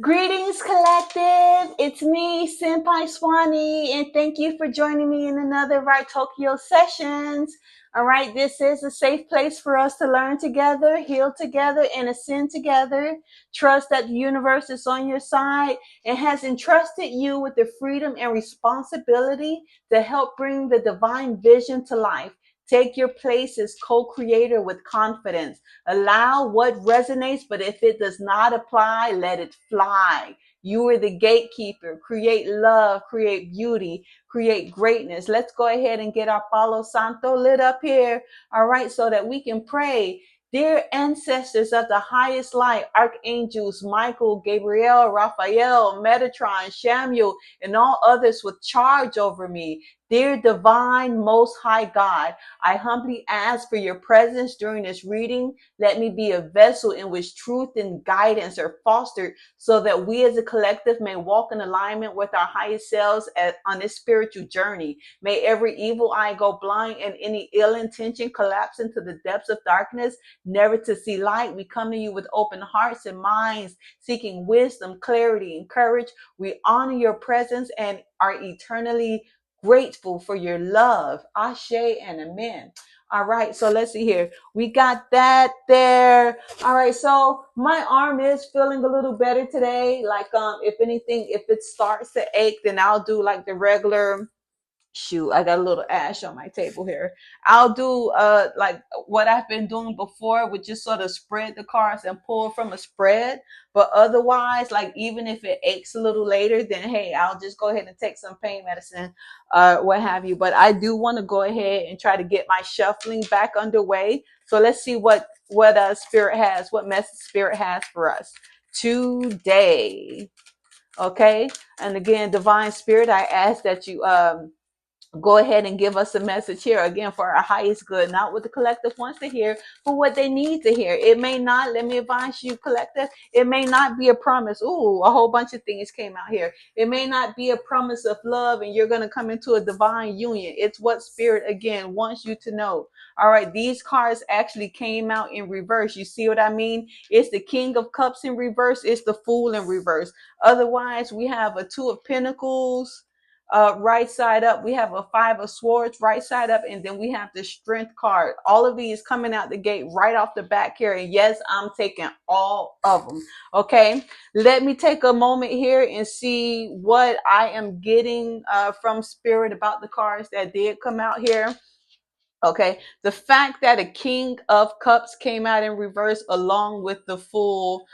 Greetings, collective. It's me, Senpai Swani, and thank you for joining me in another Right Tokyo sessions. All right, this is a safe place for us to learn together, heal together, and ascend together. Trust that the universe is on your side and has entrusted you with the freedom and responsibility to help bring the divine vision to life. Take your place as co-creator with confidence. Allow what resonates, but if it does not apply, let it fly. You are the gatekeeper. Create love, create beauty, create greatness. Let's go ahead and get our Palo Santo lit up here. All right, so that we can pray. Dear ancestors of the highest light, archangels Michael, Gabriel, Raphael, Metatron, Samuel, and all others with charge over me. Dear divine, most high God, I humbly ask for your presence during this reading. Let me be a vessel in which truth and guidance are fostered so that we as a collective may walk in alignment with our highest selves on this spiritual journey. May every evil eye go blind and any ill intention collapse into the depths of darkness, never to see light. We come to you with open hearts and minds, seeking wisdom, clarity, and courage. We honor your presence and are eternally grateful for your love. Ashe and amen. All right, so let's see here. We got that there. All right, so my arm is feeling a little better today. Like, if anything, if it starts to ache, then I'll do like the regular. Shoot, I got a little ash on my table here. I'll do like what I've been doing before, which just sort of spread the cards and pull from a spread. But otherwise, like even if it aches a little later, then hey, I'll just go ahead and take some pain medicine, what have you. But I do want to go ahead and try to get my shuffling back underway. So let's see what spirit has, what message spirit has for us today. Okay, and again, divine spirit, I ask that you go ahead and give us a message here again for our highest good, not what the collective wants to hear, but what they need to hear. It may not, let me advise you, collective, it may not be a promise. Ooh, a whole bunch of things came out here. It may not be a promise of love and you're going to come into a divine union. It's what spirit again wants you to know. All right, these cards actually came out in reverse. You see what I mean? It's the King of Cups in reverse, it's the Fool in reverse. Otherwise, we have a Two of Pentacles, right side up. We have a Five of Swords right side up, and then we have the Strength card. All of these coming out the gate right off the back here. And yes, I'm taking all of them. Okay, let me take a moment here and see what I am getting from Spirit about the cards that did come out here. Okay, the fact that a King of Cups came out in reverse along with the Fool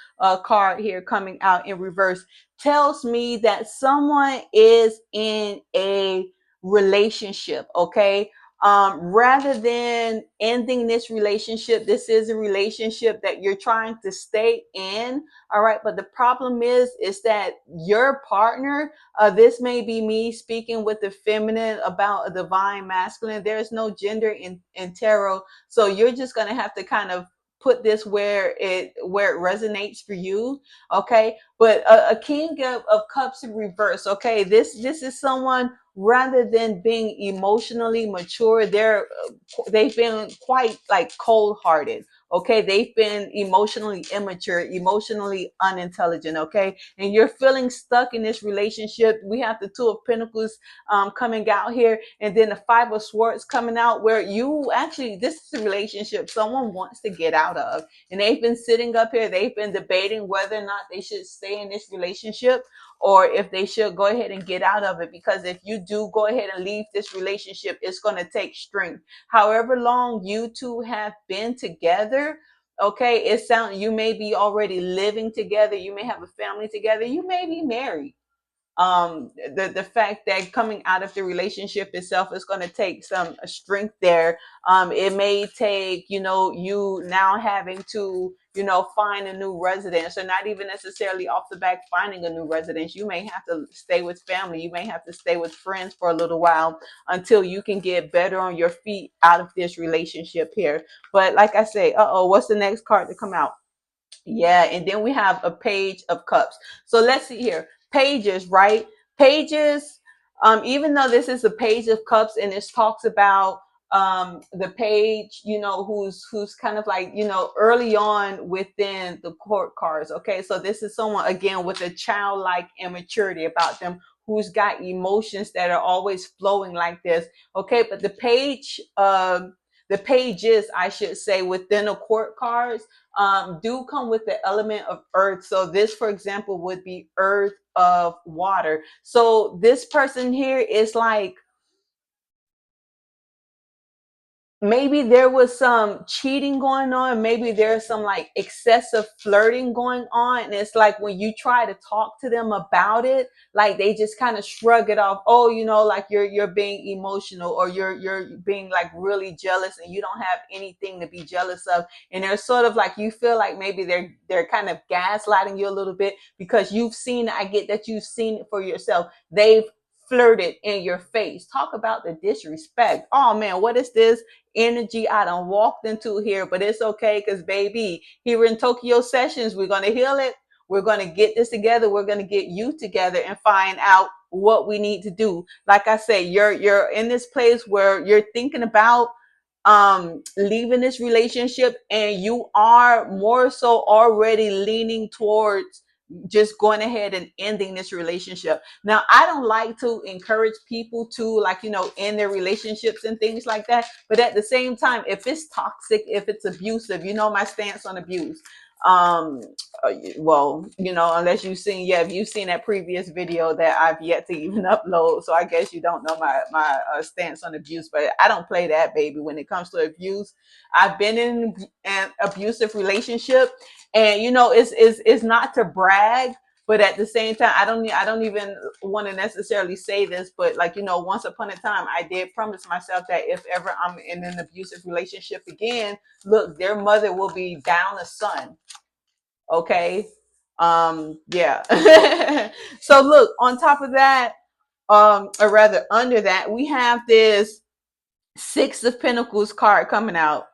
card here coming out in reverse tells me that someone is in a relationship. Okay, rather than ending this relationship, this is a relationship that you're trying to stay in. All right, but the problem is that your partner, this may be me speaking with the feminine about a divine masculine. There's no gender in tarot, so you're just gonna have to kind of put this where it resonates for you. Okay, but a king of cups in reverse. Okay, this is someone, rather than being emotionally mature, they've been quite like cold hearted. Okay, they've been emotionally immature, emotionally unintelligent. Okay, and you're feeling stuck in this relationship. We have the Two of Pentacles coming out here, and then the Five of Swords coming out, where you actually, this is a relationship someone wants to get out of, and they've been sitting up here, they've been debating whether or not they should stay in this relationship or if they should go ahead and get out of it. Because if you do go ahead and leave this relationship, it's going to take strength. However long you two have been together, okay, it sounds, you may be already living together, you may have a family together, you may be married. The fact that coming out of the relationship itself is going to take some strength there. It may take, you now having to, find a new residence, or not even necessarily off the back finding a new residence. You may have to stay with family, you may have to stay with friends for a little while until you can get better on your feet out of this relationship here. But like I say, what's the next card to come out? Yeah, and then we have a Page of Cups. So let's see here. Pages, right? Pages, even though this is a Page of Cups and this talks about the page, who's kind of like, early on within the court cards. Okay, so this is someone again with a childlike immaturity about them, who's got emotions that are always flowing like this. Okay, but the pages, I should say, within the court cards do come with the element of earth. So this, for example, would be earth of water. So this person here is like, maybe there was some cheating going on. Maybe there's some like excessive flirting going on. And it's like when you try to talk to them about it, like they just kind of shrug it off. Oh, like you're being emotional, or you're being like really jealous, and you don't have anything to be jealous of. And they're sort of like, you feel like maybe they're kind of gaslighting you a little bit, because you've seen, I get that you've seen it for yourself. They've flirted in your face. Talk about the disrespect. Oh man, what is this energy I done walked into here? But it's okay, because baby, here in Tokyo Sessions, we're going to heal it. We're going to get this together. We're going to get you together and find out what we need to do. Like I say, you're in this place where you're thinking about leaving this relationship, and you are more so already leaning towards just going ahead and ending this relationship. Now, I don't like to encourage people to, like, end their relationships and things like that. But at the same time, if it's toxic, if it's abusive, my stance on abuse. Well, unless you've seen, if you've seen that previous video that I've yet to even upload, so I guess you don't know my stance on abuse. But I don't play that, baby. When it comes to abuse, I've been in an abusive relationship, and it's not to brag, but at the same time, I don't even want to necessarily say this, but like, once upon a time, I did promise myself that if ever I'm in an abusive relationship again, look, their mother will be down a son. Okay. Yeah. So look, on top of that, or rather under that, we have this Six of Pentacles card coming out.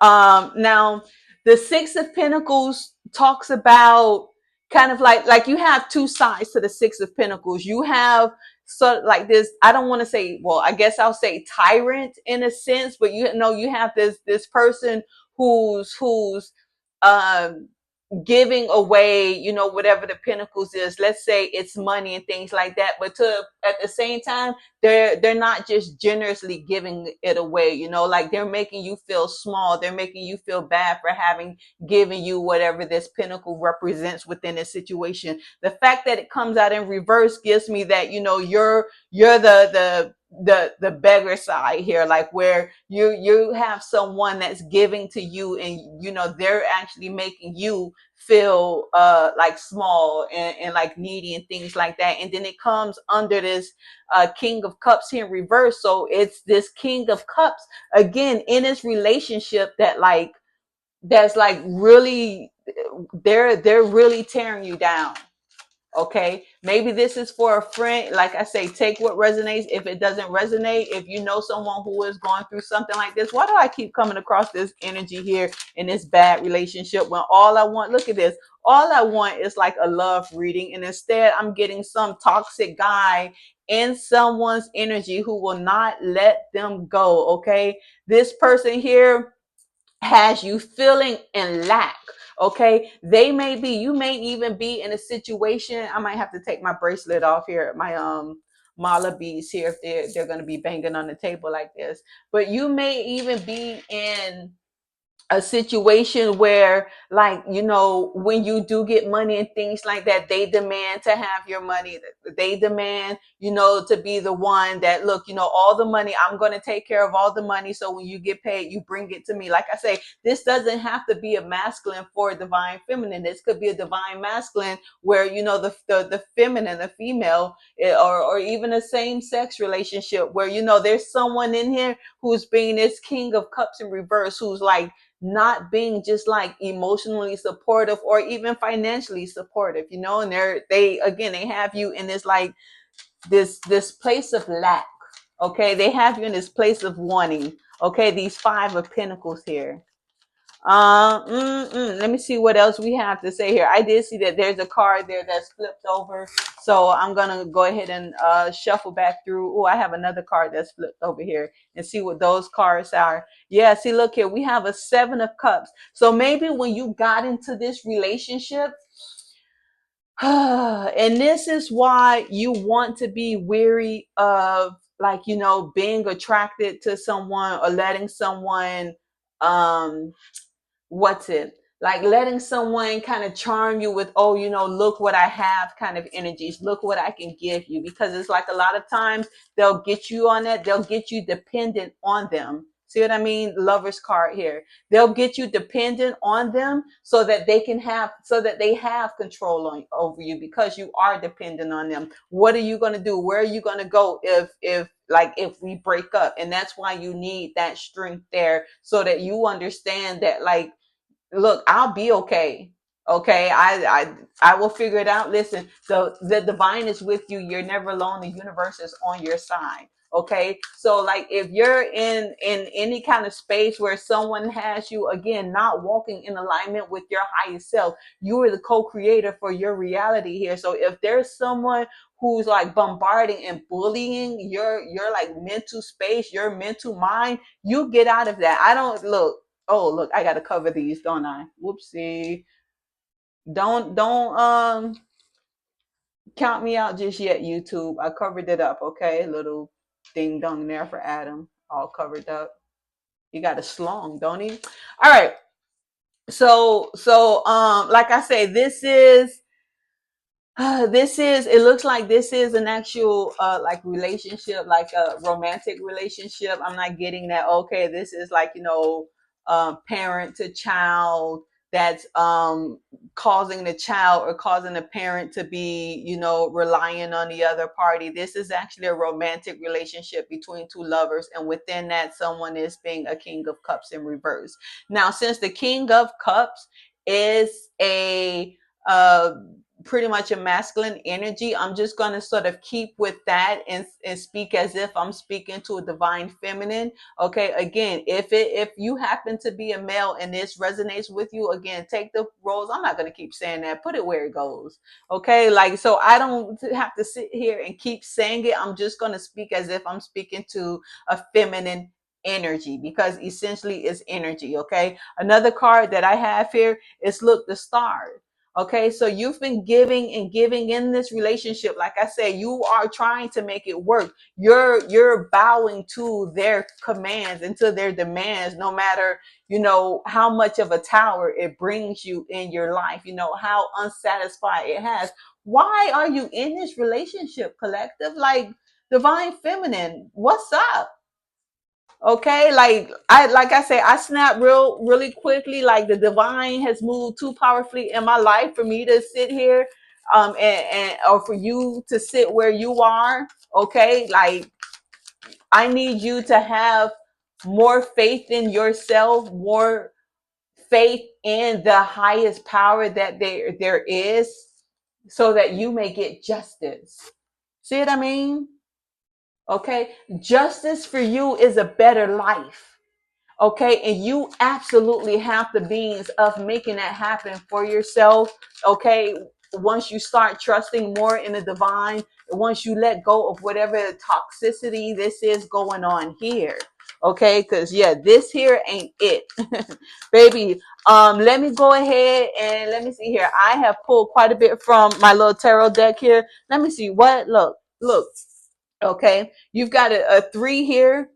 Now the Six of Pentacles talks about kind of like you have two sides to the Six of Pentacles. You have sort of like this, I don't want to say, well, I guess I'll say tyrant in a sense, but you have this person who's um giving away, whatever the Pentacles is. Let's say it's money and things like that, but at the same time, they're not just generously giving it away, like they're making you feel small. They're making you feel bad for having given you whatever this Pentacle represents within a situation. The fact that it comes out in reverse gives me that, you're the beggar side here, like where you have someone that's giving to you, and they're actually making you feel like small and like needy and things like that. And then it comes under this King of Cups here in reverse. So it's this King of Cups again in this relationship that's like really, they're really tearing you down. Okay, maybe this is for a friend. Like I say, take what resonates. If it doesn't resonate, if you know someone who is going through something like this, why do I keep coming across this energy here in this bad relationship, when all I want, look at this, all I want is like a love reading, and instead I'm getting some toxic guy in someone's energy who will not let them go. Okay, this person here has you feeling in lack. Okay, you may even be in a situation. I might have to take my bracelet off here, my mala beads here, if they're going to be banging on the table like this. But you may even be in a situation where, like, when you do get money and things like that, they demand to have your money. They demand, to be the one that, look, all the money, I'm going to take care of all the money, so when you get paid, you bring it to me. Like I say, this doesn't have to be a masculine for a divine feminine. This could be a divine masculine where, the feminine, the female, or even a same-sex relationship where, there's someone in here who's being this King of Cups in reverse, who's like not being just like emotionally supportive or even financially supportive, and they have you in this like this place of lack. Okay, they have you in this place of wanting. Okay, these Five of Pentacles here. Let me see what else we have to say here. I did see that there's a card there that's flipped over, so I'm gonna go ahead and shuffle back through. Oh, I have another card that's flipped over here and see what those cards are. Yeah, see, look here, we have a 7 of Cups. So maybe when you got into this relationship, and this is why you want to be weary of, like, being attracted to someone or letting someone um what's it like letting someone kind of charm you with, oh, look what I have kind of energies, look what I can give you, because it's like a lot of times they'll get you on that, they'll get you dependent on them. See what I mean? Lover's card here. They'll get you dependent on them so that they have control over you, because you are dependent on them. What are you going to do? Where are you going to go if we break up? And that's why you need that strength there, so that you understand that, like, look, I'll be okay. Okay, I will figure it out. Listen, the divine is with you. You're never alone. The universe is on your side. Okay, so like if you're in any kind of space where someone has you, again, not walking in alignment with your highest self, you are the co-creator for your reality here. So if there's someone who's like bombarding and bullying your like mental space, your mental mind, you get out of that. I don't look. Oh, look, I gotta cover these, don't I? Whoopsie. Don't count me out just yet, YouTube. I covered it up, okay? Little ding dong there for Adam. All covered up. He got a slong, don't he? All right. So like I say, this is it looks like this is an actual like relationship, like a romantic relationship. I'm not getting that. Okay, this is like, parent to child, that's causing the child or causing the parent to be, relying on the other party. This is actually a romantic relationship between two lovers, and within that, someone is being a King of Cups in reverse. Now, since the King of Cups is a uh pretty much a masculine energy, I'm just going to sort of keep with that and speak as if I'm speaking to a divine feminine. Okay, again, if you happen to be a male and this resonates with you, again, take the roles. I'm not going to keep saying that, put it where it goes. Okay, like, so I don't have to sit here and keep saying it. I'm just going to speak as if I'm speaking to a feminine energy, because essentially it's energy. Okay, another card that I have here is, look, the Stars. Okay, so you've been giving and giving in this relationship. Like I say, you are trying to make it work. You're bowing to their commands and to their demands, no matter, how much of a tower it brings you in your life, how unsatisfied it has. Why are you in this relationship, collective? Like, divine feminine, what's up? Okay, like I say, I snap really quickly. Like, the divine has moved too powerfully in my life for me to sit here and or for you to sit where you are. Okay, like, I need you to have more faith in yourself, more faith in the highest power that there is, so that you may get justice. See what I mean? Okay, justice for you is a better life. Okay, and you absolutely have the means of making that happen for yourself. Okay, once you start trusting more in the divine, once you let go of whatever toxicity this is going on here. Okay, because yeah, this here ain't it. Baby. Let me go ahead and let me see here. I have pulled quite a bit from my little tarot deck here. Let me see what, look. Okay, you've got a 3 here,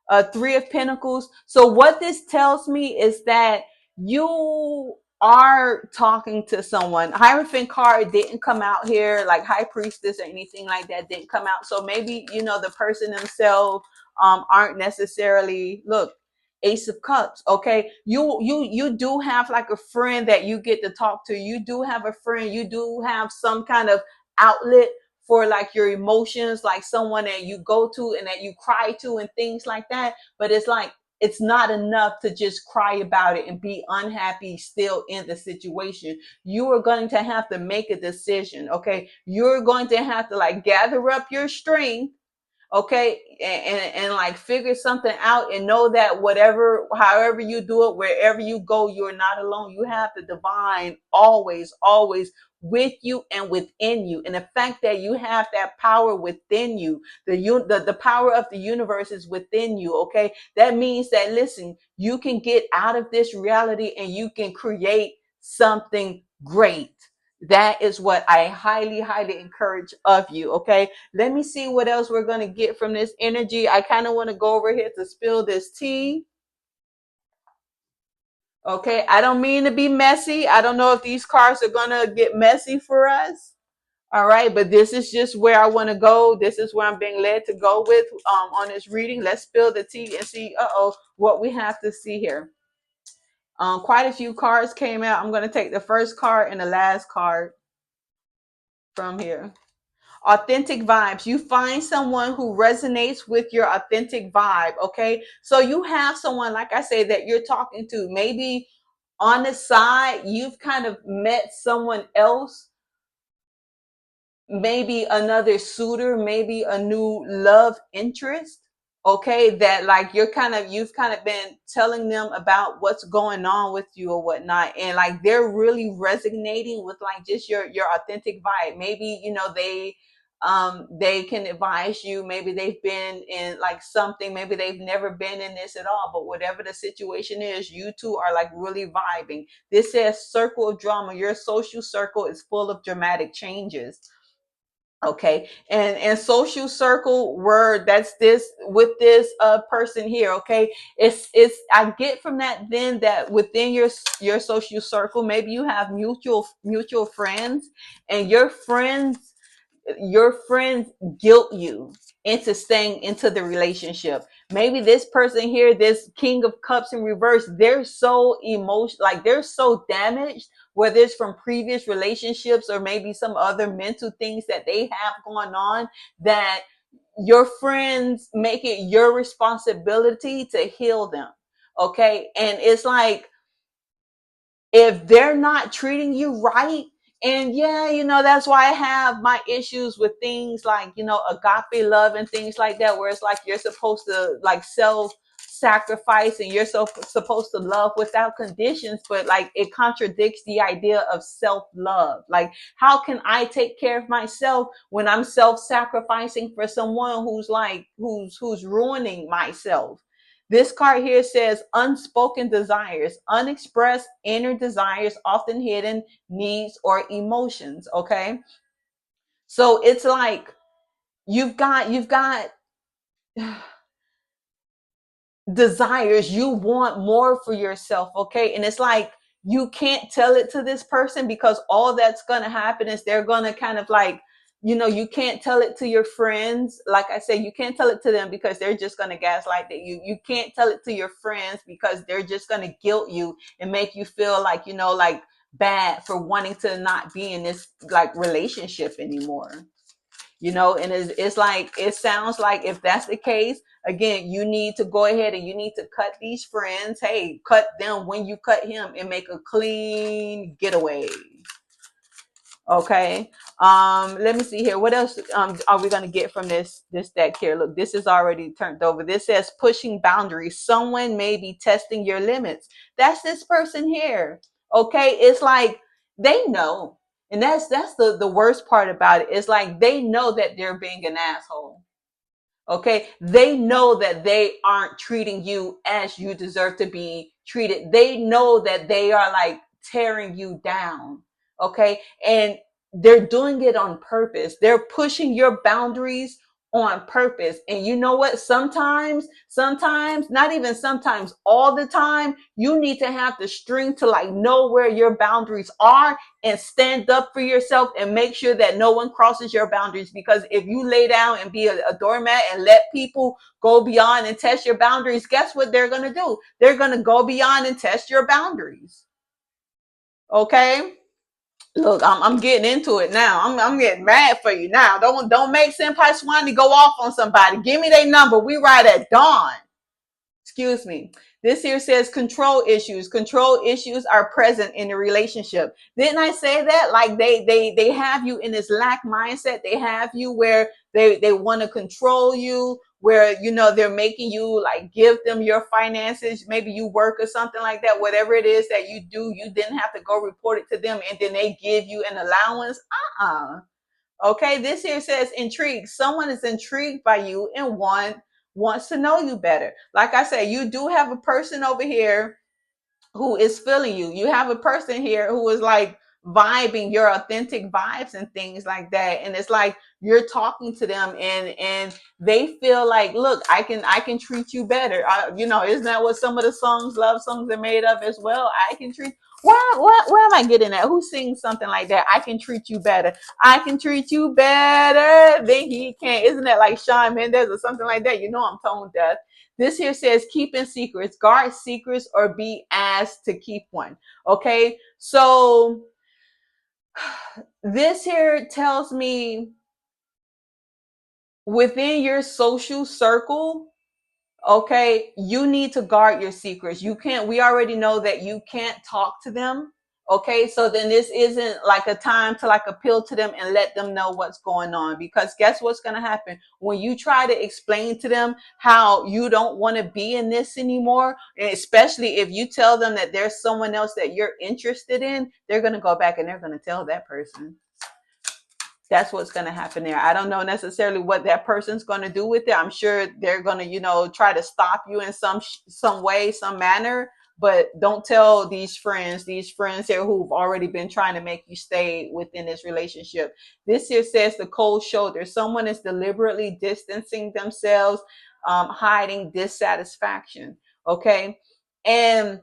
a 3 of Pentacles. So what this tells me is that you are talking to someone. Hierophant card didn't come out here, like High Priestess or anything like that didn't come out. So maybe, the person themselves aren't necessarily, look, Ace of Cups. Okay, you do have like a friend that you get to talk to. You do have a friend. You do have some kind of outlet for like your emotions, like someone that you go to and that you cry to and things like that. But it's like, it's not enough to just cry about it and be unhappy still in the situation. You are going to have to make a decision. Okay, you're going to have to like gather up your strength. Okay, and like figure something out and know that however you do it, wherever you go, you're not alone. You have the divine always with you and within you. And the fact that you have that power within you, the power of the universe is within you. Okay, that means that, listen, you can get out of this reality and you can create something great. That is what I highly encourage of you. Okay, let me see what else we're going to get from this energy. I kind of want to go over here to spill this tea. Okay, I don't mean to be messy. I don't know if these cards are going to get messy for us. All right, but this is just where I want to go. This is where I'm being led to go with on this reading. Let's spill the tea and see what we have to see here. Quite a few cards came out. I'm going to take the first card and the last card from here. Authentic vibes. You find someone who resonates with your authentic vibe. Okay, so you have someone, like I say, that you're talking to. Maybe on the side you've kind of met someone else, maybe another suitor, maybe a new love interest. Okay, that like you've kind of been telling them about what's going on with you or whatnot, and like they're really resonating with like just your authentic vibe. Maybe they can advise you. Maybe they've been in like something, maybe they've never been in this at all, but whatever the situation is, you two are like really vibing. This says circle of drama. Your social circle is full of dramatic changes. Okay, and social circle word, that's this with this person here. Okay, it's I get from that then that within your social circle, maybe you have mutual friends, and your friends guilt you into staying into the relationship. Maybe this person here, this King of Cups in reverse, they're so emotional, like they're so damaged, whether it's from previous relationships or maybe some other mental things that they have going on, that your friends make it your responsibility to heal them. Okay, and it's like, if they're not treating you right, and yeah, that's why I have my issues with things like, agape love and things like that, where it's like you're supposed to like self sacrifice and you're supposed to love without conditions, but like it contradicts the idea of self love. Like, how can I take care of myself when I'm self sacrificing for someone who's ruining myself? This card here says unspoken desires, unexpressed inner desires, often hidden needs or emotions. Okay. So it's like you've got desires, you want more for yourself. Okay, and it's like you can't tell it to this person, because all that's going to happen is they're going to kind of like, you can't tell it to your friends. Like I said, you can't tell it to them because they're just going to gaslight that you can't tell it to your friends because they're just going to guilt you and make you feel like, like bad for wanting to not be in this like relationship anymore. And it's like, it sounds like if that's the case, again, you need to go ahead and you need to cut these friends. Hey, cut them when you cut him and make a clean getaway. Okay. Let me see here. What else are we going to get from this deck here? Look, this is already turned over. This says pushing boundaries. Someone may be testing your limits. That's this person here. Okay. It's like they know. And that's the worst part about it. It's like they know that they're being an asshole. Okay, they know that they aren't treating you as you deserve to be treated. They know that they are like tearing you down. Okay, and they're doing it on purpose. They're pushing your boundaries on purpose. And you know what? Sometimes, not even sometimes, all the time, you need to have the strength to like know where your boundaries are and stand up for yourself and make sure that no one crosses your boundaries. Because if you lay down and be a doormat and let people go beyond and test your boundaries, guess what they're going to do? They're going to go beyond and test your boundaries. Okay. Look, I'm getting into it now. I'm getting mad for you now. Don't make Senpai Swanee go off on somebody. Give me their number. We ride at dawn. Excuse me. This here says control issues. Control issues are present in the relationship. Didn't I say that? Like they have you in this lack mindset. They have you where they want to control you, where they're making you like give them your finances. Maybe you work or something like that. Whatever it is that you do, you didn't have to go report it to them, and then they give you an allowance. Okay, this here says intrigue. Someone is intrigued by you and wants to know you better. Like I said, you do have a person over here who is feeling you. You have a person here who is like vibing your authentic vibes and things like that. And it's like you're talking to them, and they feel like, look, I can treat you better. Isn't that what some of the love songs are made of as well? I can treat. Where am I getting at? Who sings something like that? I can treat you better. I can treat you better than he can. Isn't that like Shawn Mendes or something like that? I'm tone deaf. This here says keeping secrets, guard secrets, or be asked to keep one. Okay, so this here tells me within your social circle, okay, you need to guard your secrets. We already know that you can't talk to them. Okay, so then this isn't like a time to like appeal to them and let them know what's going on, because guess what's going to happen when you try to explain to them how you don't want to be in this anymore, and especially if you tell them that there's someone else that you're interested in, they're going to go back and they're going to tell that person. That's what's going to happen there. I don't know necessarily what that person's going to do with it. I'm sure they're going to, try to stop you in some way, some manner. But don't tell these friends here who've already been trying to make you stay within this relationship. This here says the cold shoulder. Someone is deliberately distancing themselves, hiding dissatisfaction. Okay. And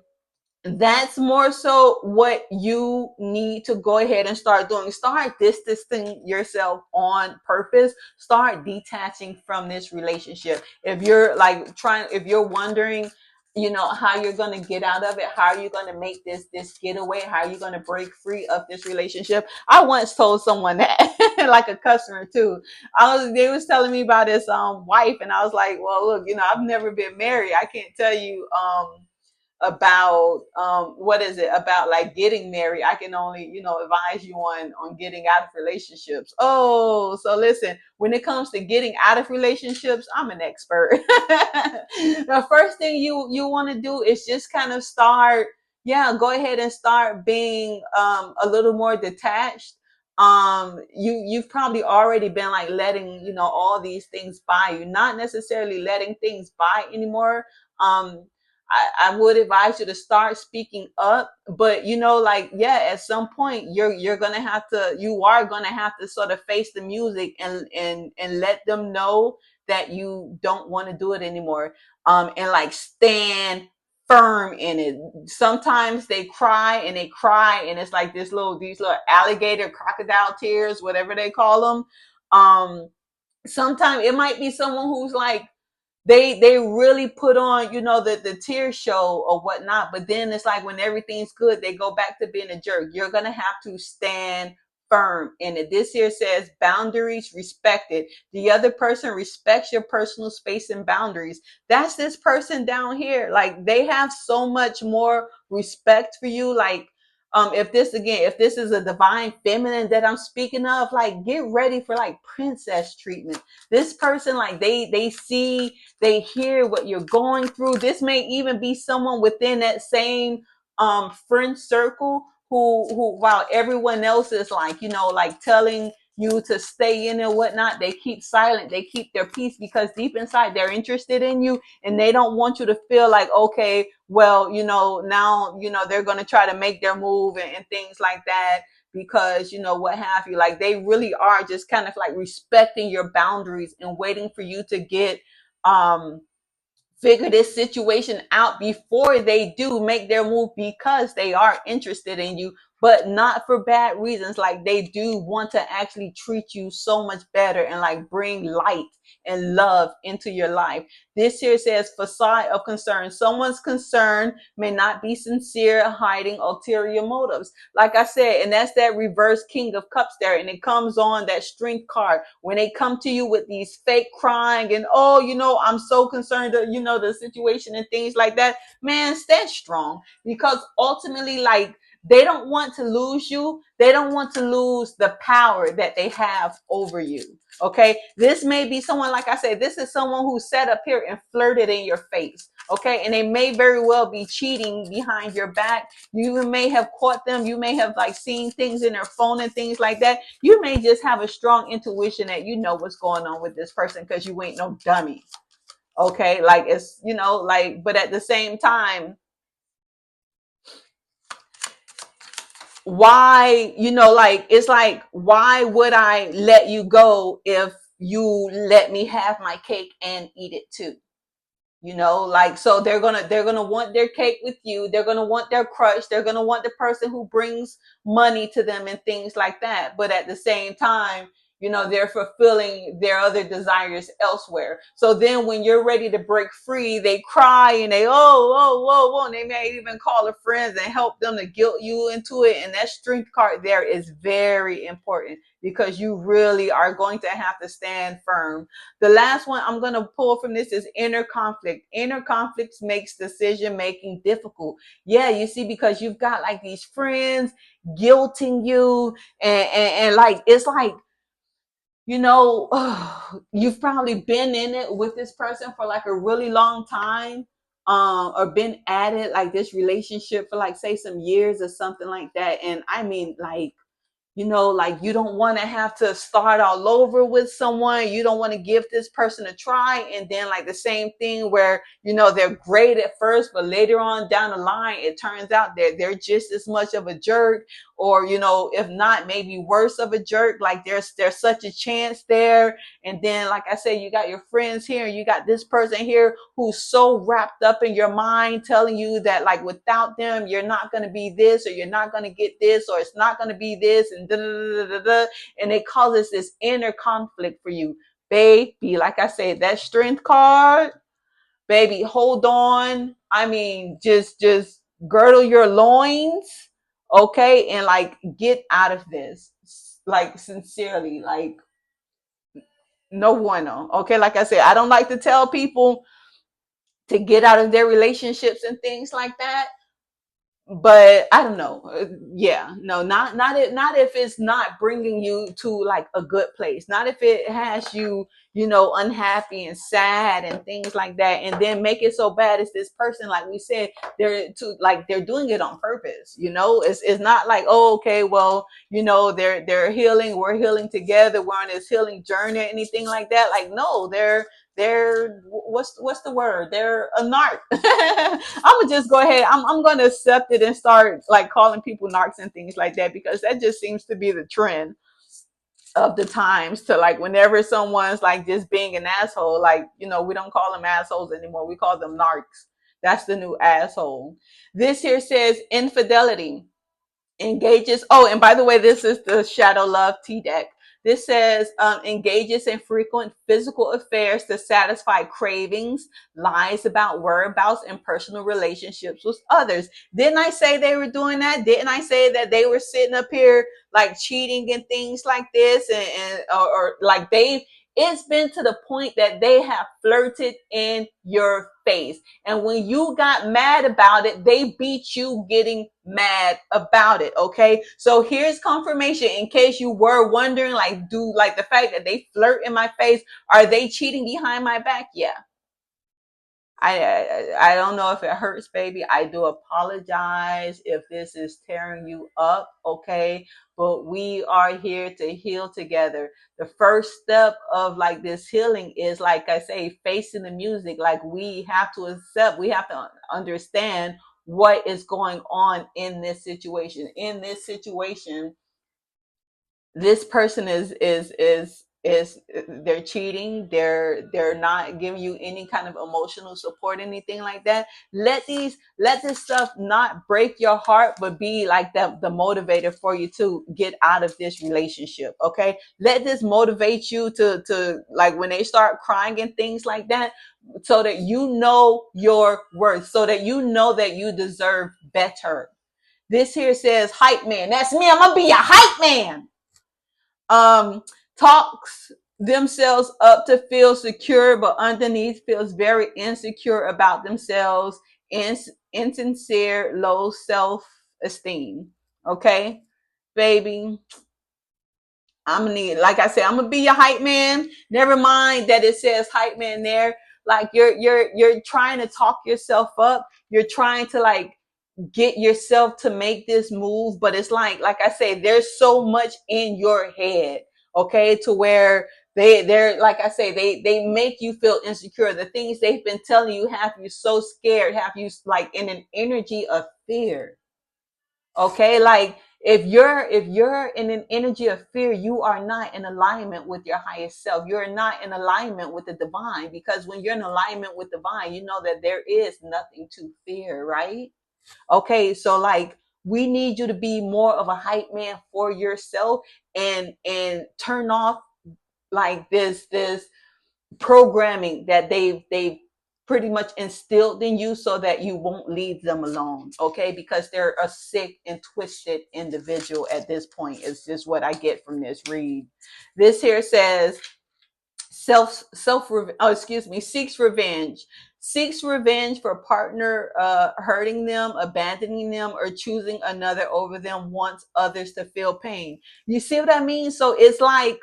that's more so what you need to go ahead and start doing. Start distancing yourself on purpose. Start detaching from this relationship. If you're if you're wondering, how you're going to get out of it, how are you going to make this getaway, how are you going to break free of this relationship? I once told someone that, like a customer too. They was telling me about this wife, and I was like, well, look, I've never been married. I can't tell you about what is it about like getting married. I can only advise you on getting out of relationships. Oh, so listen, when it comes to getting out of relationships, I'm an expert. The first thing you want to do is just kind of start, go ahead and start being a little more detached. You've probably already been like letting all these things by you, not necessarily letting things by anymore. I would advise you to start speaking up, but at some point you are gonna have to sort of face the music and let them know that you don't want to do it anymore. And like stand firm in it. Sometimes they cry and it's like these little alligator crocodile tears, whatever they call them. Sometimes it might be someone who's like they really put on the tear show or whatnot, but then it's like when everything's good they go back to being a jerk. You're gonna have to stand firm in it. This here says boundaries respected. The other person respects your personal space and boundaries. That's this person down here. Like they have so much more respect for you. Like if this is a divine feminine that I'm speaking of, like get ready for like princess treatment. This person, like they see, they hear what you're going through. This may even be someone within that same friend circle who while everyone else is like like telling you to stay in and whatnot, they keep silent, they keep their peace, because deep inside they're interested in you and they don't want you to feel like, okay, well, now they're going to try to make their move and things like that, because what have you. Like they really are just kind of like respecting your boundaries and waiting for you to get figure this situation out before they do make their move, because they are interested in you. but not for bad reasons. Like they do want to actually treat you so much better and like bring light and love into your life. This here says facade of concern. Someone's concern may not be sincere, hiding ulterior motives. Like I said, and that's that reverse King of Cups there. And it comes on that strength card. When they come to you with these fake crying and, oh, I'm so concerned that, the situation and things like that, man, stand strong. Because ultimately, like, they don't want to lose you. They don't want to lose the power that they have over you. Okay. This may be someone, like I said, this is someone who sat up here and flirted in your face. Okay. And they may very well be cheating behind your back. You may have caught them. You may have like seen things in their phone and things like that. You may just have a strong intuition that you know what's going on with this person because you ain't no dummy. Okay. Like it's, but at the same time, why, it's like, why would I let you go if you let me have my cake and eat it too? Like, so they're gonna want their cake with you. They're gonna want their crush. They're gonna want the person who brings money to them and things like that. But at the same time, they're fulfilling their other desires elsewhere. So then when you're ready to break free, they cry and they, whoa, and they may even call their friends and help them to guilt you into it. And that strength card there is very important because you really are going to have to stand firm. The last one I'm going to pull from this is inner conflict. Inner conflicts makes decision making difficult. Yeah, you see, because you've got like these friends guilting you and like, it's like, you've probably been in it with this person for like a really long time, or been at it like this relationship for like say some years or something like that. And I mean, like, like you don't want to have to start all over with someone. You don't want to give this person a try. And then like the same thing where, they're great at first, but later on down the line, it turns out that they're just as much of a jerk, or, if not, maybe worse of a jerk. Like there's such a chance there. And then, like I said, you got your friends here and you got this person here who's so wrapped up in your mind telling you that like without them, you're not going to be this, or you're not going to get this, or it's not going to be this, and da, da, da, da, da, and it causes this inner conflict for you. Baby, like I said, that strength card, baby, hold on. I mean, just girdle your loins, okay, and like get out of this. Like sincerely, like no bueno. Okay, like I said, I don't like to tell people to get out of their relationships and things like that, but I don't know. Yeah, no, not if it's not bringing you to like a good place. Not if it has you, unhappy and sad and things like that. And then make it so bad as this person, like we said, they're doing it on purpose. It's not like, oh, okay, well, they're healing, we're healing together, we're on this healing journey or anything like that. Like, no, they're what's the word? They're a narc. I'm gonna just go ahead. I'm gonna accept it and start like calling people narcs and things like that, because that just seems to be the trend of the times, to like whenever someone's like just being an asshole, like, we don't call them assholes anymore. We call them narcs. That's the new asshole. This here says infidelity engages. Oh, and by the way, this is the Shadow Love T deck. This says engages in frequent physical affairs to satisfy cravings, lies about whereabouts, and personal relationships with others. Didn't I say they were doing that? Didn't I say that they were sitting up here like cheating and things like this, or like it's been to the point that they have flirted in your face. And when you got mad about it, they beat you getting mad about it. Okay. So here's confirmation in case you were wondering, like, the fact that they flirt in my face, are they cheating behind my back? Yeah. I don't know if it hurts, baby. I do apologize if this is tearing you up, okay? But we are here to heal together. The first step of like this healing is, like I say, facing the music. Like we have to accept, we have to understand what is going on in this situation. In this situation, this person is is they're cheating, they're not giving you any kind of emotional support, anything like that. Let this stuff not break your heart, but be like the motivator for you to get out of this relationship. Okay, let this motivate you to like when they start crying and things like that, so that you know your worth, so that you know that you deserve better. This here says hype man. That's me. I'm gonna be a hype man. um Talks themselves up to feel secure, but underneath feels very insecure about themselves, and insincere, low self-esteem. Okay, baby, I'm gonna need, like I said, I'm gonna be your hype man. Never mind that it says hype man there. Like you're trying to talk yourself up, you're trying to like get yourself to make this move, but it's like I say, there's so much in your head, okay, to where they're like I say, they make you feel insecure. The things they've been telling you have you so scared, have you like in an energy of fear. Okay, like if you're in an energy of fear, you are not in alignment with your highest self. You're not in alignment with the divine, because when you're in alignment with divine, you know that there is nothing to fear, right? Okay, so like we need you to be more of a hype man for yourself, and turn off like this programming that they've pretty much instilled in you, so that you won't leave them alone. Okay, because they're a sick and twisted individual at this point. It's just what I get from this read. This here says seeks revenge for partner hurting them, abandoning them, or choosing another over them, wants others to feel pain. You see what I mean? So it's like,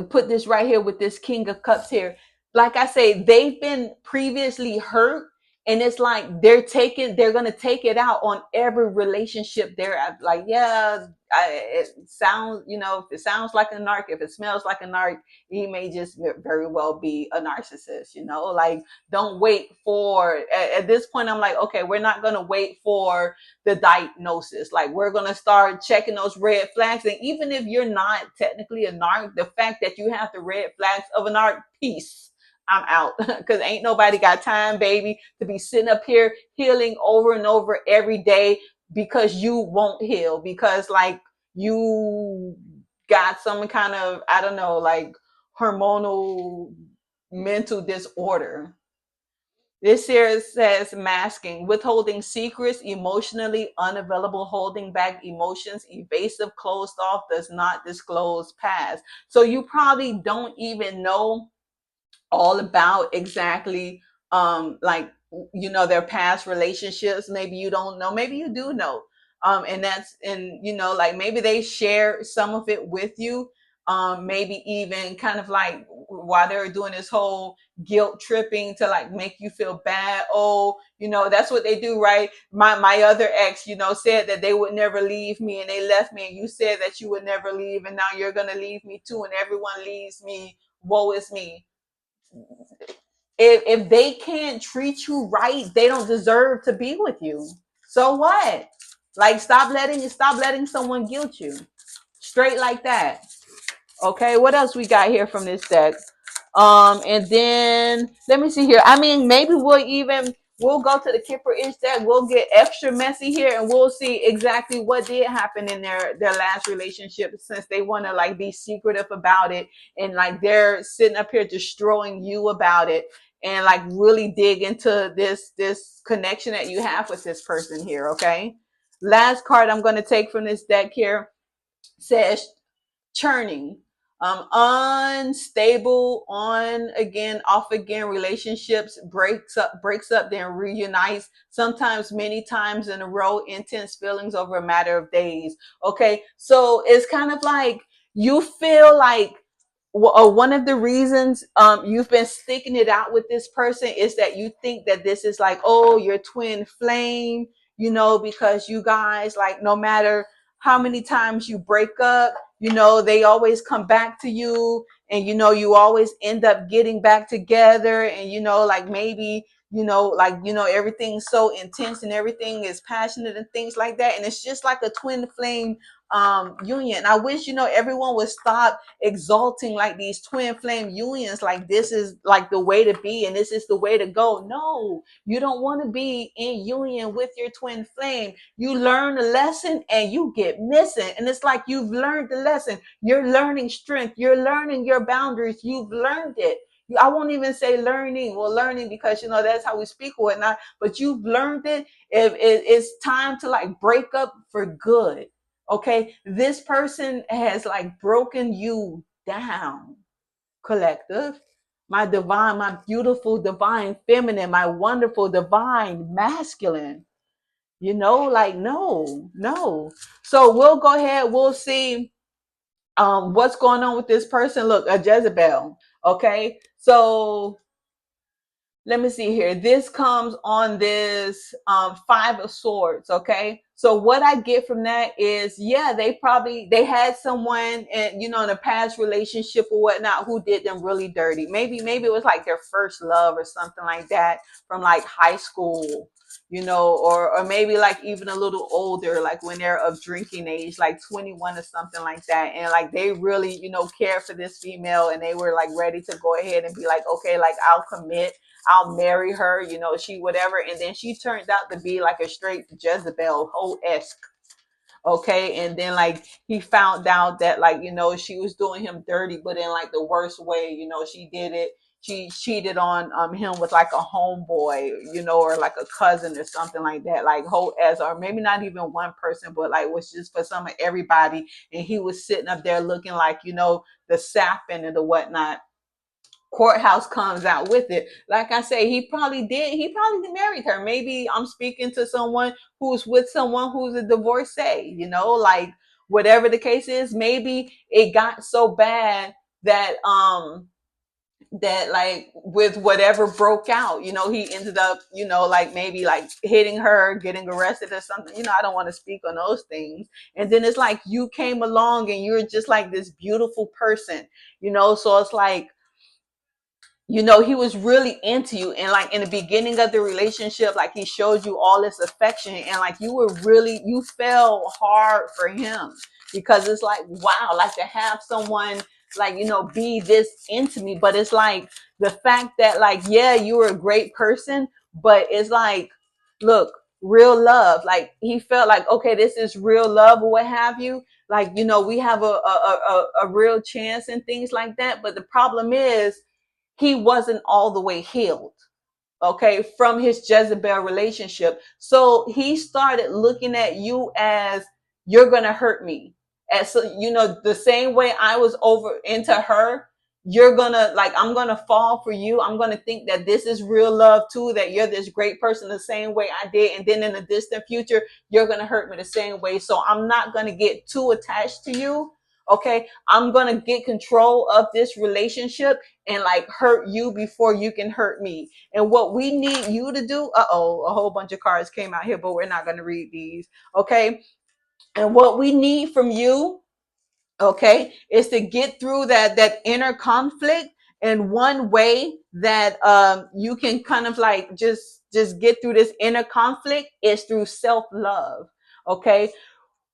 put this right here with this King of Cups here. Like I say, they've been previously hurt, and it's like they're gonna take it out on every relationship they're at. Like, yeah, it sounds, if it sounds like a narc, if it smells like a narc, he may just very well be a narcissist. Like, don't wait for. At this point, I'm like, okay, we're not gonna wait for the diagnosis. Like, we're gonna start checking those red flags. And even if you're not technically a narc, the fact that you have the red flags of a narc, peace. I'm out. Because ain't nobody got time, baby, to be sitting up here healing over and over every day, because you won't heal, because like you got some kind of, I don't know, like hormonal mental disorder. This here says masking, withholding secrets, emotionally unavailable, holding back emotions, evasive, closed off, does not disclose past. So you probably don't even know all about exactly like their past relationships. Maybe you don't know, maybe you do know. And that's, and like maybe they share some of it with you. Maybe even kind of like while they're doing this whole guilt tripping to like make you feel bad. Oh, that's what they do, right? My other ex, said that they would never leave me, and they left me, and you said that you would never leave, and now you're gonna leave me too, and everyone leaves me, woe is me. If they can't treat you right, they don't deserve to be with you. So what? Like, stop letting someone guilt you. Straight like that. Okay, what else we got here from this deck? And then let me see here. I mean, maybe we'll go to the Kipper Ish deck. We'll get extra messy here, and we'll see exactly what did happen in their last relationship, since they want to like be secretive about it, and like they're sitting up here destroying you about it, and like really dig into this connection that you have with this person here. Okay. Last card I'm going to take from this deck here says churning, unstable, on again, off again relationships, breaks up, then reunites, sometimes many times in a row, intense feelings over a matter of days. Okay, so it's kind of like you feel like one of the reasons you've been sticking it out with this person is that you think that this is like, oh, your twin flame, because you guys, like, no matter how many times you break up, they always come back to you, and you always end up getting back together, and like maybe everything's so intense and everything is passionate and things like that, and it's just like a twin flame union. I wish, everyone would stop exalting like these twin flame unions, like this is like the way to be and this is the way to go. No, you don't want to be in union with your twin flame. You learn a lesson and you get missing, and it's like you've learned the lesson. You're learning strength, you're learning your boundaries, you've learned it. I won't even say learning. Well, learning because that's how we speak or whatnot. But you've learned it. If it's time to like break up for good, okay? This person has like broken you down, collective. My divine, my beautiful divine feminine, my wonderful divine masculine. Like no, no. So we'll go ahead. We'll see what's going on with this person. Look, a Jezebel. Okay, so let me see here. This comes on this Five of Swords. Okay, so what I get from that is, yeah, they had someone and in a past relationship or whatnot who did them really dirty. Maybe it was like their first love or something like that from like high school, or maybe like even a little older, like when they're of drinking age, like 21 or something like that, and like they really care for this female, and they were like ready to go ahead and be like, okay, like I'll commit, I'll marry her, she whatever. And then she turned out to be like a straight Jezebel, whole-esque. Okay. And then like he found out that like, she was doing him dirty, but in like the worst way, she did it. She cheated on him with like a homeboy, or like a cousin or something like that, like whole as, or maybe not even one person, but like was just for some of everybody. And he was sitting up there looking like, the sapping and the whatnot. Courthouse comes out with it. Like I say, he probably married her. Maybe I'm speaking to someone who's with someone who's a divorcee, like whatever the case is. Maybe it got so bad that that like with whatever broke out, he ended up, like maybe like hitting her, getting arrested or something. I don't want to speak on those things. And then it's like you came along and you're just like this beautiful person, so it's like, he was really into you, and like in the beginning of the relationship, like he showed you all this affection, and like you fell hard for him, because it's like, wow, like to have someone like be this into me. But it's like the fact that like, yeah, you were a great person, but it's like, look, real love, like he felt like, okay, this is real love or what have you, like we have a real chance and things like that. But the problem is, he wasn't all the way healed, okay, from his Jezebel relationship. So he started looking at you as, you're going to hurt me. As the same way I was over into her, you're going to like, I'm going to fall for you. I'm going to think that this is real love too, that you're this great person the same way I did. And then in the distant future, you're going to hurt me the same way. So I'm not going to get too attached to you. Okay. I'm going to get control of this relationship and like hurt you before you can hurt me. And what we need you to do, a whole bunch of cards came out here, but we're not going to read these. Okay. And what we need from you, okay, is to get through that inner conflict. And one way that you can kind of like just get through this inner conflict is through self-love. Okay.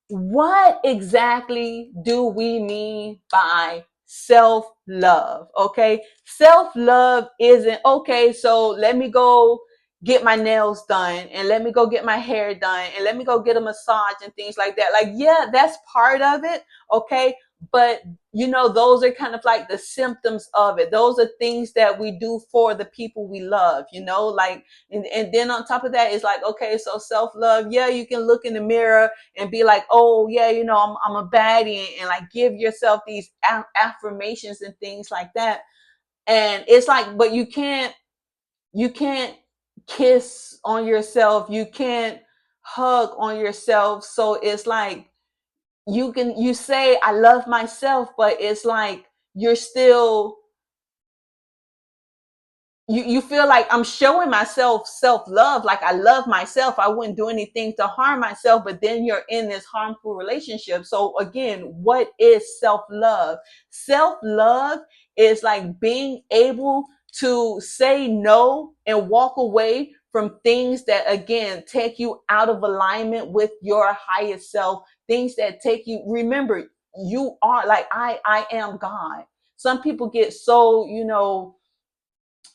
What exactly do we mean by self-love? Okay. Self-love isn't, okay, so let me go get my nails done and let me go get my hair done and let me go get a massage and things like that. Like, yeah, that's part of it. Okay. But those are kind of like the symptoms of it. Those are things that we do for the people we love, like, and then on top of that, it's like, okay, so self-love. Yeah, you can look in the mirror and be like, oh yeah, I'm a baddie, and like give yourself these affirmations and things like that. And it's like, but you can't kiss on yourself, you can't hug on yourself. So it's like you say I love myself, but it's like you're still, you feel like I'm showing myself self-love, like I love myself, I wouldn't do anything to harm myself, but then you're in this harmful relationship. So again, what is self-love? Self-love is like being able to say no and walk away from things that again take you out of alignment with your highest self, things that take you. Remember, you are like, I am God. Some people get so,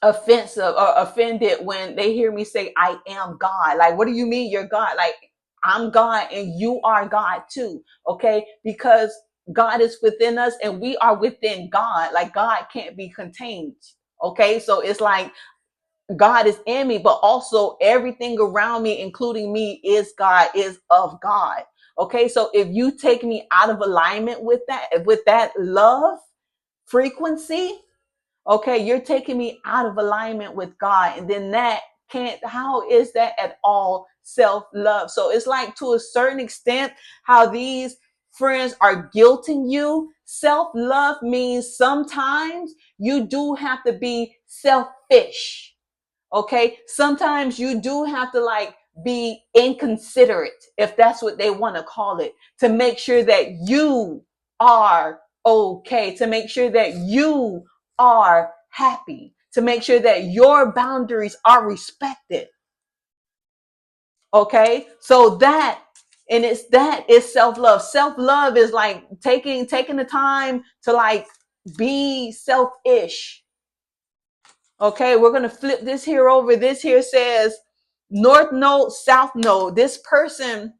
offensive or offended when they hear me say I am God. Like, what do you mean you're God? Like, I'm God and you are God too. Okay, because God is within us and we are within God. Like, God can't be contained. Okay, so it's like God is in me, but also everything around me, including me, is God, is of God. Okay, so if you take me out of alignment with that love frequency, okay, you're taking me out of alignment with God. And then that can't, how is that at all self-love? So it's like, to a certain extent, how these friends are guilting you. Self-love means sometimes you do have to be selfish. Okay, sometimes you do have to like be inconsiderate, if that's what they want to call it, to make sure that you are okay, to make sure that you are happy, to make sure that your boundaries are respected. Okay, so that, and it's that is self-love. Self-love is like taking the time to like be selfish. Okay, we're going to flip this here over. This here says north node, south node. This person,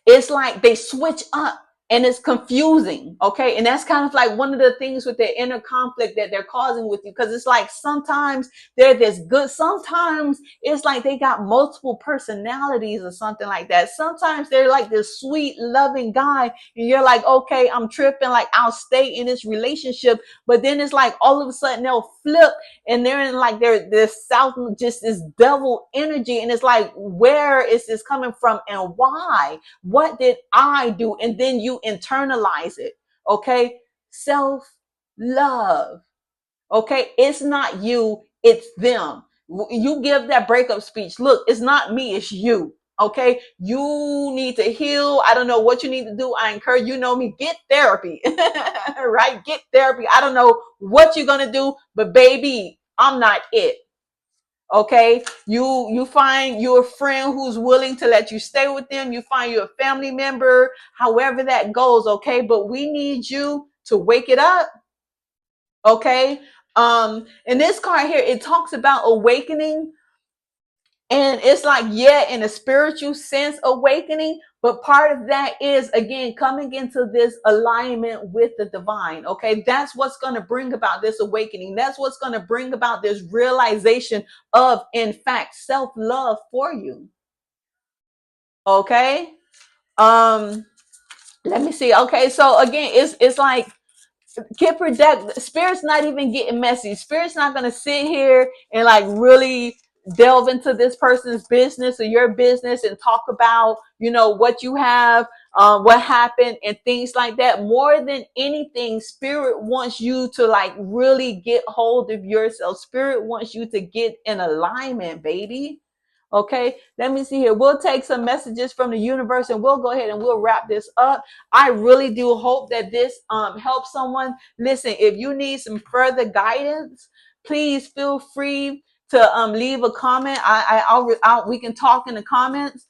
it's like they switch up and it's confusing. Okay, and that's kind of like one of the things with the inner conflict that they're causing with you, because it's like sometimes they're this good, sometimes it's like they got multiple personalities or something like that. Sometimes they're like this sweet loving guy and you're like, okay, I'm tripping, like I'll stay in this relationship, but then it's like all of a sudden they'll flip and they're in like they're south, just this devil energy, and it's like, where is this coming from and why? What did I do? And then you internalize it. Okay, self love. Okay, it's not you, it's them. You give that breakup speech, look, it's not me, it's you. Okay, you need to heal. I don't know what you need to do. I encourage, you know me, get therapy. Right, get therapy. I don't know what you're gonna do, but baby, I'm not it. Okay, you find your friend who's willing to let you stay with them. You find your family member, however that goes. Okay, but we need you to wake it up. Okay, in this card here, it talks about awakening, and it's like, yeah, in a spiritual sense, awakening. But part of that is, again, coming into this alignment with the divine. Okay, that's what's going to bring about this awakening. That's what's going to bring about this realization of, in fact, self-love for you. Okay, um, let me see. Okay, so again, it's like, Kipper, that spirit's not even getting messy. Spirit's not going to sit here and like really delve into this person's business or your business and talk about, what you have, what happened and things like that. More than anything, spirit wants you to like really get hold of yourself. Spirit wants you to get in alignment, baby. Okay, let me see here. We'll take some messages from the universe and we'll go ahead and we'll wrap this up. I really do hope that this helps someone. Listen, if you need some further guidance, please feel free to leave a comment. We can talk in the comments.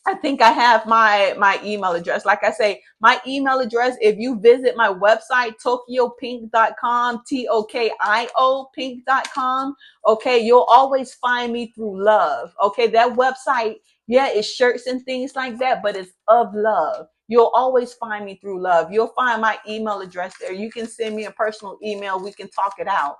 I think I have my email address. Like I say, my email address, if you visit my website, tokiopink.com, Tokio pink.com, okay, you'll always find me through love. Okay, that website, yeah, it's shirts and things like that, but it's of love. You'll always find me through love. You'll find my email address there. You can send me a personal email. We can talk it out.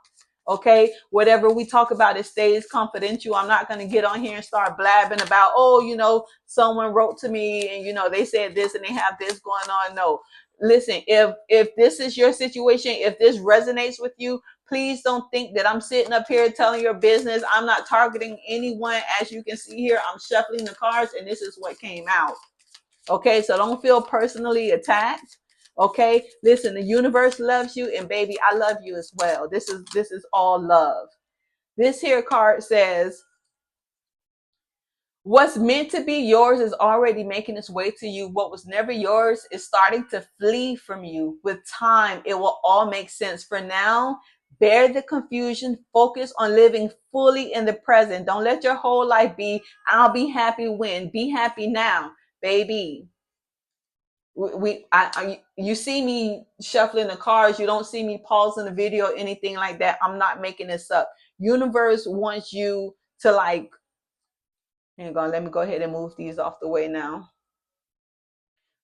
Okay, whatever we talk about, it stays confidential. I'm not going to get on here and start blabbing about, oh, someone wrote to me and they said this and they have this going on. No, listen, if this is your situation, if this resonates with you, please don't think that I'm sitting up here telling your business. I'm not targeting anyone. As you can see here, I'm shuffling the cards and this is what came out. Okay, so don't feel personally attacked. Okay, listen, the universe loves you, and baby, I love you as well. This is all love. This here card says, what's meant to be yours is already making its way to you. What was never yours is starting to flee from you. With time, it will all make sense. For now, bear the confusion. Focus on living fully in the present. Don't let your whole life be, I'll be happy when. Be happy now. baby. You see me shuffling the cards. You don't see me pausing the video or anything like that. I'm not making this up. Universe wants you to like. Hang on, let me go ahead and move these off the way now.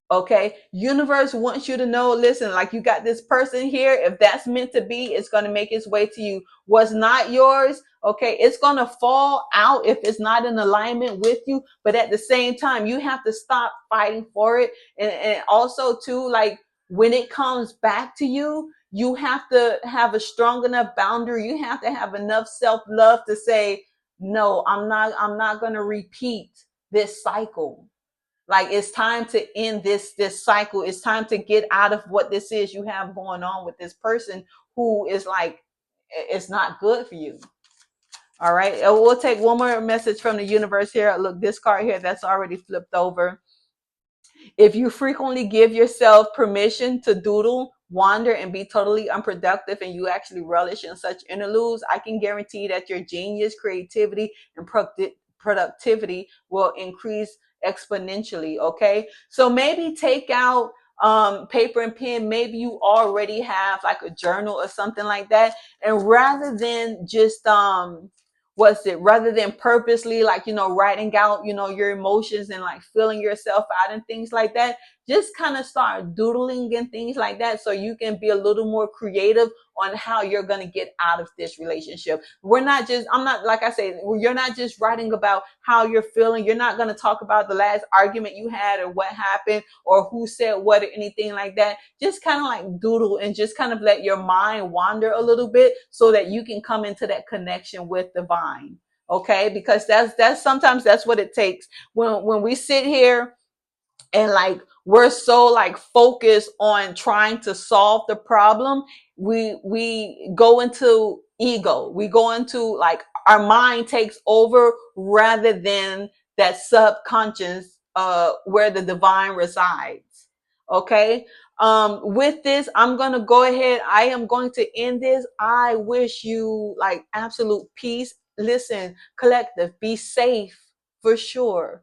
Okay, universe wants you to know, listen, like you got this person here. If that's meant to be, it's going to make its way to you. What's not yours, okay, it's going to fall out if it's not in alignment with you. But at the same time, you have to stop fighting for it. And also too, like when it comes back to you, you have to have a strong enough boundary. You have to have enough self-love to say, no, I'm not going to repeat this cycle. Like it's time to end this cycle. It's time to get out of what this is you have going on with this person who is like, it's not good for you. All right, we'll take one more message from the universe here. Look, this card here that's already flipped over. If you frequently give yourself permission to doodle, wander, and be totally unproductive, and you actually relish in such interludes, I can guarantee that your genius, creativity, and productivity will increase exponentially. Okay, so maybe take out paper and pen. Maybe you already have like a journal or something like that, and rather than just rather than purposely like writing out your emotions and like feeling yourself out and things like that, just kind of start doodling and things like that so you can be a little more creative on how you're going to get out of this relationship. I'm not, like I said, you're not just writing about how you're feeling. You're not going to talk about the last argument you had or what happened or who said what or anything like that. Just kind of like doodle and just kind of let your mind wander a little bit so that you can come into that connection with divine. Okay, because that's sometimes that's what it takes when we sit here and like we're so like focused on trying to solve the problem. We go into ego. We go into like our mind takes over rather than that subconscious where the divine resides. Okay, with this I'm gonna go ahead. I am going to end this. I wish you like absolute peace. Listen, collective, be safe for sure.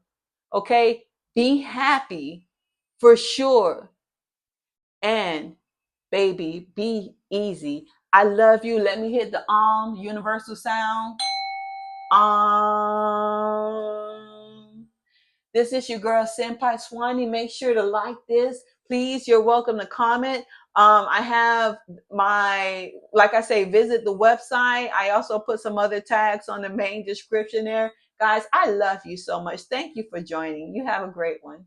Okay, be happy for sure. And baby, be easy. I love you. Let me hit the universal sound. This is your girl Senpai Swanee. Make sure to like this. Please, you're welcome to comment. I have like I say, visit the website. I also put some other tags on the main description there. Guys, I love you so much. Thank you for joining. You have a great one.